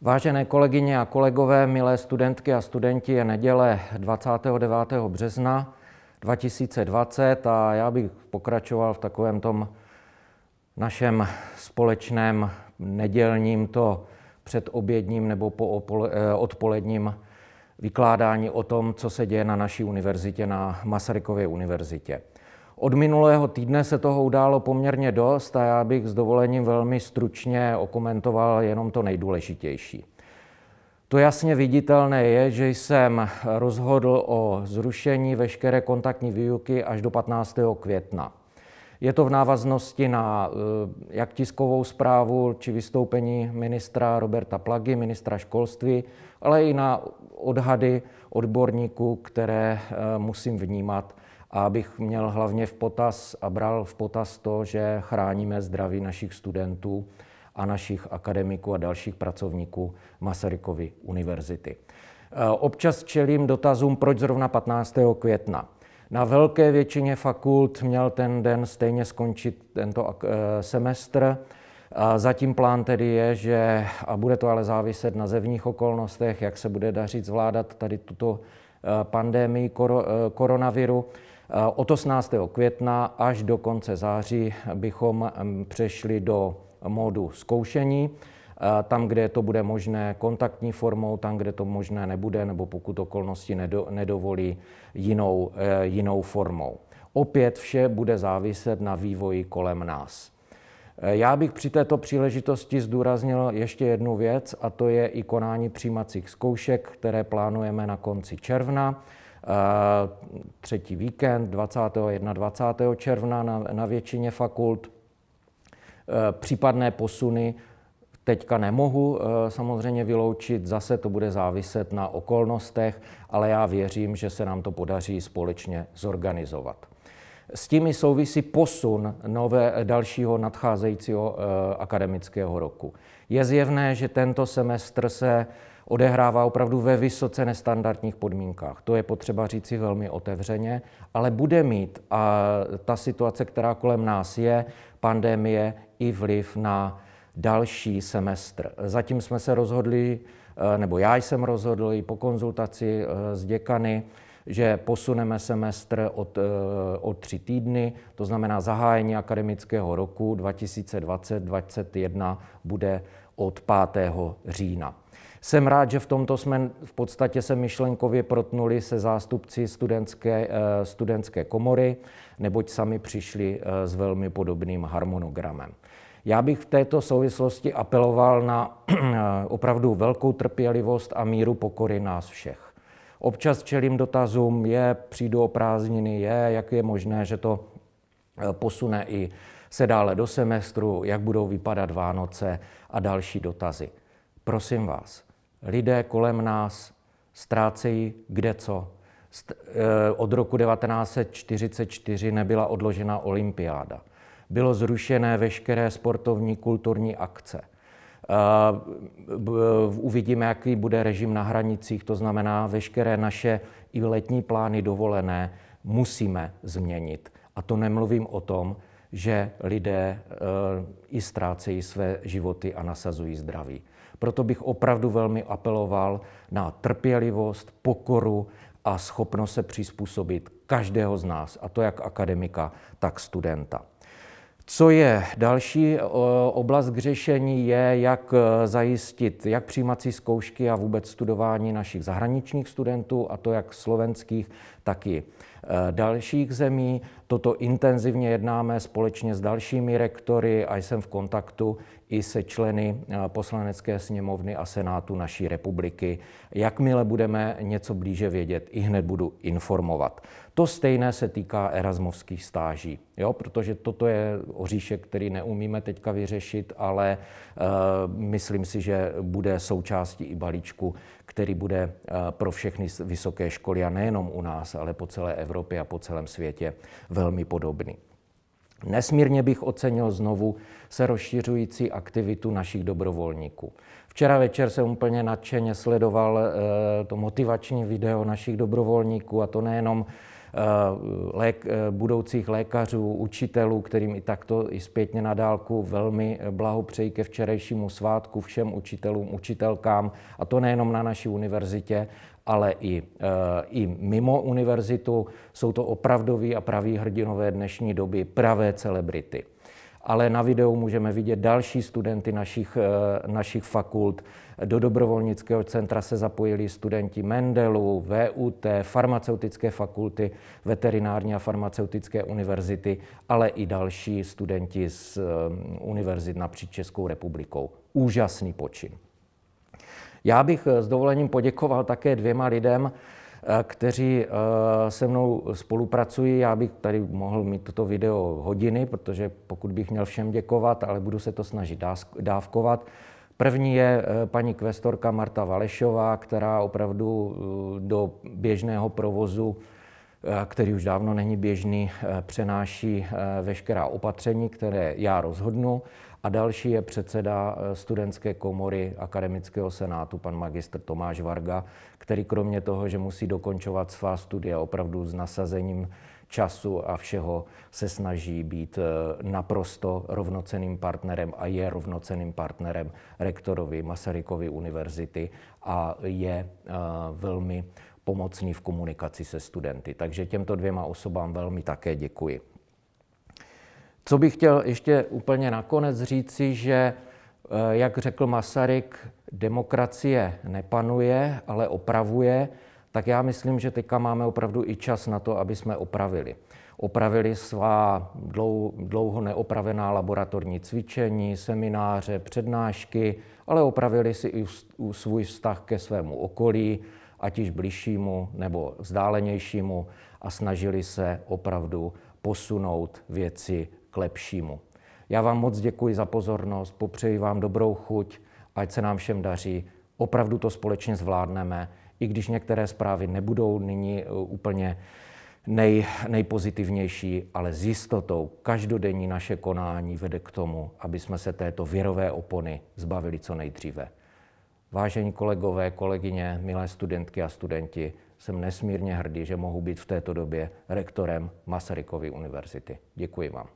Vážené kolegyně a kolegové, milé studentky a studenti, je neděle 29. března 2020 a já bych pokračoval v takovém tom našem společném nedělním předobědním nebo odpoledním vykládání o tom, co se děje na naší univerzitě, na Masarykově univerzitě. Od minulého týdne se toho událo poměrně dost a já bych s dovolením velmi stručně okomentoval jenom to nejdůležitější. To jasně viditelné je, že jsem rozhodl o zrušení veškeré kontaktní výuky až do 15. května. Je to v návaznosti na jak tiskovou zprávu či vystoupení ministra Roberta Plagy, ministra školství, ale i na odhady odborníků, které musím vnímat, a abych měl hlavně v potaz a bral v potaz to, že chráníme zdraví našich studentů a našich akademiků a dalších pracovníků Masarykovy univerzity. Občas čelím dotazům, proč zrovna 15. května. Na velké většině fakult měl ten den stejně skončit tento semestr. Zatím plán tedy je, že, a bude to ale záviset na zevních okolnostech, jak se bude dařit zvládat tady tuto pandemii koronaviru, od 18. května až do konce září bychom přešli do módu zkoušení. Tam, kde to bude možné kontaktní formou, tam, kde to možné nebude, nebo pokud okolnosti nedovolí jinou formou. Opět vše bude záviset na vývoji kolem nás. Já bych při této příležitosti zdůraznil ještě jednu věc, a to je i konání přijímacích zkoušek, které plánujeme na konci června. Třetí víkend 20. a 21. června na většině fakult. Případné posuny teďka nemohu samozřejmě vyloučit, zase to bude záviset na okolnostech, ale já věřím, že se nám to podaří společně zorganizovat. S tím i souvisí posun dalšího nadcházejícího akademického roku. Je zjevné, že tento semestr se odehrává opravdu ve vysoce nestandardních podmínkách. To je potřeba říci velmi otevřeně, ale bude mít ta situace, která kolem nás je, pandemie, i vliv na další semestr. Zatím jsme se rozhodli, nebo já jsem rozhodl i po konzultaci s děkany, že posuneme semestr o 3 týdny, to znamená zahájení akademického roku 2020-2021 bude od 5. října. Jsem rád, že v tomto jsme v podstatě se myšlenkově protnuli se zástupci studentské komory, neboť sami přišli s velmi podobným harmonogramem. Já bych v této souvislosti apeloval na opravdu velkou trpělivost a míru pokory nás všech. Občas čelím dotazům, přijdu o prázdniny, jak je možné, že to posune i se dále do semestru, jak budou vypadat Vánoce a další dotazy. Prosím vás, lidé kolem nás ztrácejí kdeco. Od roku 1944 nebyla odložena olympiáda. Bylo zrušené veškeré sportovní kulturní akce. Uvidíme, jaký bude režim na hranicích, to znamená, veškeré naše i letní plány dovolené musíme změnit. A to nemluvím o tom, že lidé i ztrácejí své životy a nasazují zdraví. Proto bych opravdu velmi apeloval na trpělivost, pokoru a schopnost se přizpůsobit každého z nás, a to jak akademika, tak studenta. Co je další oblast k řešení, je, jak zajistit jak přijímací zkoušky a vůbec studování našich zahraničních studentů, a to jak slovenských, tak i dalších zemí. Toto intenzivně jednáme společně s dalšími rektory a jsem v kontaktu i se členy Poslanecké sněmovny a Senátu naší republiky. Jakmile budeme něco blíže vědět, ihned budu informovat. To stejné se týká erasmovských stáží, protože toto je oříšek, který neumíme teďka vyřešit, ale myslím si, že bude součástí i balíčku, který bude pro všechny vysoké školy, a nejenom u nás, ale po celé Evropě a po celém světě velmi podobný. Nesmírně bych ocenil znovu se rozšiřující aktivitu našich dobrovolníků. Včera večer jsem úplně nadšeně sledoval to motivační video našich dobrovolníků, a to nejenom budoucích lékařů, učitelů, kterým i takto i zpětně na dálku velmi blahopřeji ke včerejšímu svátku, všem učitelům, učitelkám, a to nejenom na naší univerzitě, ale i mimo univerzitu. Jsou to opravdoví a praví hrdinové dnešní doby, pravé celebrity. Ale na videu můžeme vidět další studenty našich fakult. Do dobrovolnického centra se zapojili studenti Mendelu, VUT, farmaceutické fakulty, veterinární a farmaceutické univerzity, ale i další studenti z univerzit napříč Českou republikou. Úžasný počin. Já bych s dovolením poděkoval také 2 lidem, kteří se mnou spolupracují. Já bych tady mohl mít toto video hodiny, protože pokud bych měl všem děkovat, ale budu se to snažit dávkovat. První je paní kvestorka Marta Valešová, která opravdu do běžného provozu, který už dávno není běžný, přenáší veškerá opatření, které já rozhodnu. A další je předseda studentské komory Akademického senátu, pan magistr Tomáš Varga, který kromě toho, že musí dokončovat svá studia opravdu s nasazením času a všeho, se snaží být naprosto rovnocenným partnerem a je rovnocenným partnerem rektorovi Masarykovy univerzity a je velmi pomocný v komunikaci se studenty. Takže těmto 2 osobám velmi také děkuji. Co bych chtěl ještě úplně nakonec říci, že, jak řekl Masaryk, demokracie nepanuje, ale opravuje, tak já myslím, že teďka máme opravdu i čas na to, aby jsme opravili. Opravili svá dlouho neopravená laboratorní cvičení, semináře, přednášky, ale opravili si i svůj vztah ke svému okolí, ať již bližšímu nebo vzdálenějšímu, a snažili se opravdu posunout věci k lepšímu. Já vám moc děkuji za pozornost, popřeji vám dobrou chuť, ať se nám všem daří, opravdu to společně zvládneme, i když některé zprávy nebudou nyní úplně nejpozitivnější, ale s jistotou každodenní naše konání vede k tomu, aby jsme se této virové opony zbavili co nejdříve. Vážení kolegové, kolegyně, milé studentky a studenti, jsem nesmírně hrdý, že mohu být v této době rektorem Masarykovy univerzity. Děkuji vám.